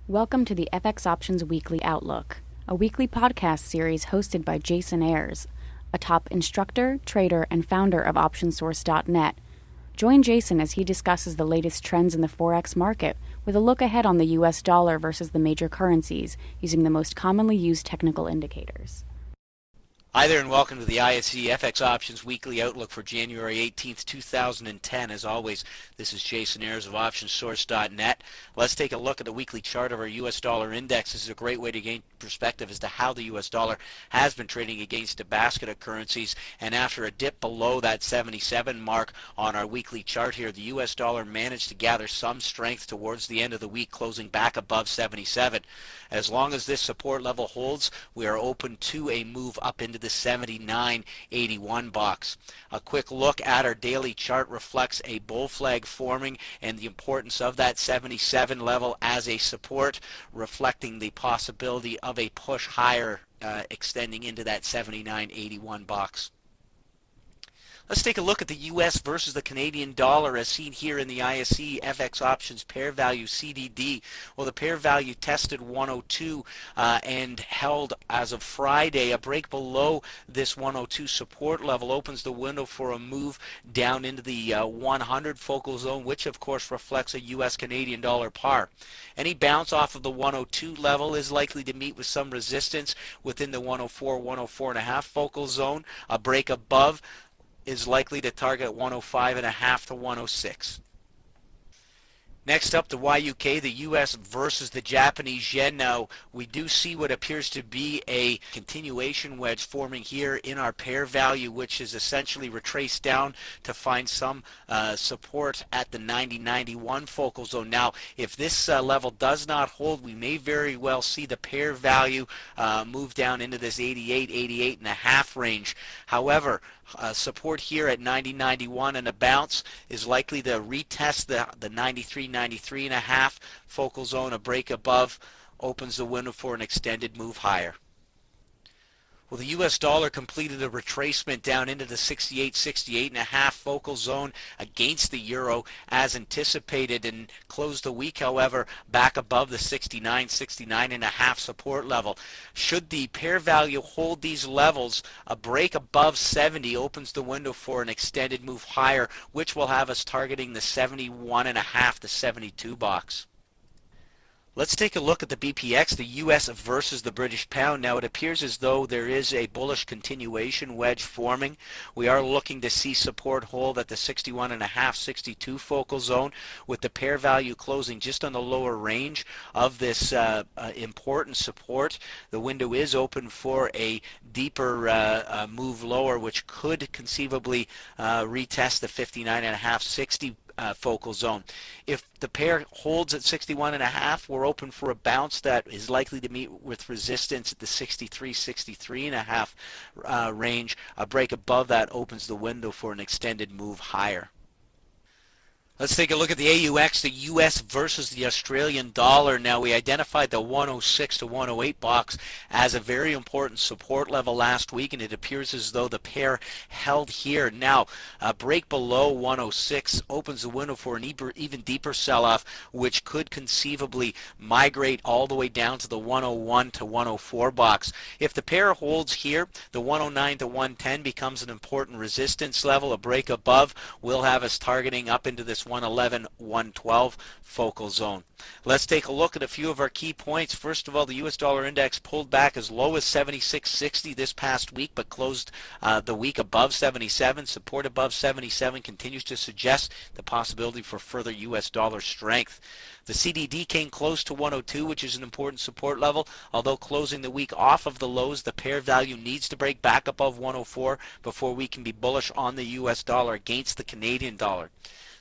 Welcome to the FX Options Weekly Outlook, a weekly podcast series hosted by Jason Ayres, a top instructor, trader, and founder of OptionSource.net. Join Jason as he discusses the latest trends in the Forex market with a look ahead on the US dollar versus the major currencies using the most commonly used technical indicators. Hi there and welcome to the ISE FX Options Weekly Outlook for January 18th, 2010. As always, this is Jason Ayres of OptionSource.net. Let's take a look at the weekly chart of our US dollar index. This is a great way to gain perspective as to how the US dollar has been trading against a basket of currencies. And after a dip below that 77 mark on our weekly chart here, the US dollar managed to gather some strength towards the end of the week, closing back above 77. As long as this support level holds, we are open to a move up into the 79.81 box. A quick look at our daily chart reflects a bull flag forming and the importance of that 77 level as a support, reflecting the possibility of a push higher extending into that 79.81 box. Let's take a look at the US versus the Canadian dollar as seen here in the ISE FX Options pair value CDD. Well, the pair value tested 102 and held as of Friday. A break below this 102 support level opens the window for a move down into the 100 focal zone, which of course reflects a US Canadian dollar par. Any bounce off of the 102 level is likely to meet with some resistance within the 104, 104 and a half focal zone. A break above is likely to target 105.5 to 106. Next up, the YUK, the US versus the Japanese yen. Now, we do see what appears to be a continuation wedge forming here in our pair value, which is essentially retraced down to find some support at the 90.91 focal zone. Now, if this level does not hold, we may very well see the pair value move down into this 88, 88 and a half range. However, support here at 90.91 and a bounce is likely to retest the 93, 93 and a half focal zone. A break above opens the window for an extended move higher. Well, the US dollar completed a retracement down into the 68, 68 and a half focal zone against the euro as anticipated and closed the week, however, back above the 69, 69 and a half support level. Should the pair value hold these levels, a break above 70 opens the window for an extended move higher, which will have us targeting the 71 and a half to 72 box. Let's take a look at the BPX, the US versus the British pound. Now, it appears as though there is a bullish continuation wedge forming. We are looking to see support hold at the 61.5, 62 focal zone, with the pair value closing just on the lower range of this important support. The window is open for a deeper move lower, which could conceivably retest the 59.5, 60 focal zone. If the pair holds at 61.5, we're open for a bounce that is likely to meet with resistance at the 63, 63.5 range. A break above that opens the window for an extended move higher. Let's take a look at the AUX, the US versus the Australian dollar. Now, we identified the 106 to 108 box as a very important support level last week, and it appears as though the pair held here. Now, a break below 106 opens the window for an even deeper sell-off, which could conceivably migrate all the way down to the 101 to 104 box. If the pair holds here, the 109 to 110 becomes an important resistance level. A break above will have us targeting up into this 111, 112 focal zone. Let's take a look at a few of our key points. First of all, the US dollar index pulled back as low as 76.60 this past week, but closed the week above 77. Support above 77 continues to suggest the possibility for further US dollar strength. The CDD came close to 102, which is an important support level. Although closing the week off of the lows, the pair value needs to break back above 104 before we can be bullish on the US dollar against the Canadian dollar.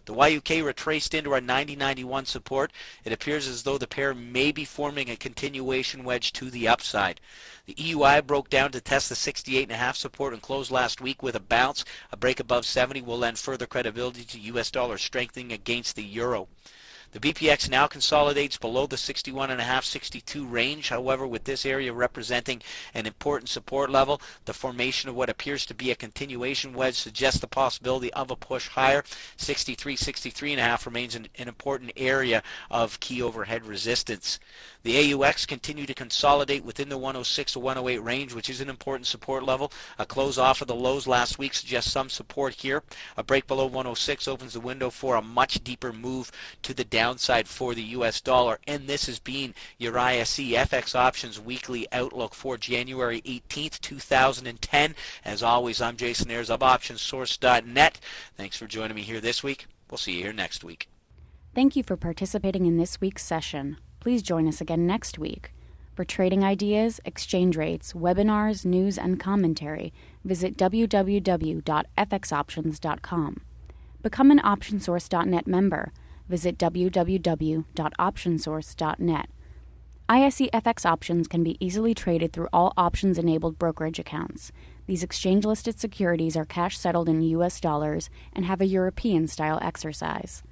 The YUK retraced into our 90.91 support. It appears as though the pair may be forming a continuation wedge to the upside. The EUI broke down to test the 68.5 support and closed last week with a bounce. A break above 70 will lend further credibility to US dollar strengthening against the euro. The BPX now consolidates below the 61.5-62 range. However, with this area representing an important support level, the formation of what appears to be a continuation wedge suggests the possibility of a push higher. 63.5 remains an important area of key overhead resistance. The AUX continue to consolidate within the 106 to 108 range, which is an important support level. A close off of the lows last week suggests some support here. A break below 106 opens the window for a much deeper move to the downside for the US dollar. And this has been your ISE FX Options Weekly Outlook for January 18th, 2010. As always, I'm Jason Ayres of OptionsSource.net. Thanks for joining me here this week. We'll see you here next week. Thank you for participating in this week's session. Please join us again next week. For trading ideas, exchange rates, webinars, news, and commentary, visit www.fxoptions.com. Become an OptionSource.net member. Visit www.optionsource.net. ISE FX options can be easily traded through all options-enabled brokerage accounts. These exchange-listed securities are cash-settled in U.S. dollars and have a European-style exercise.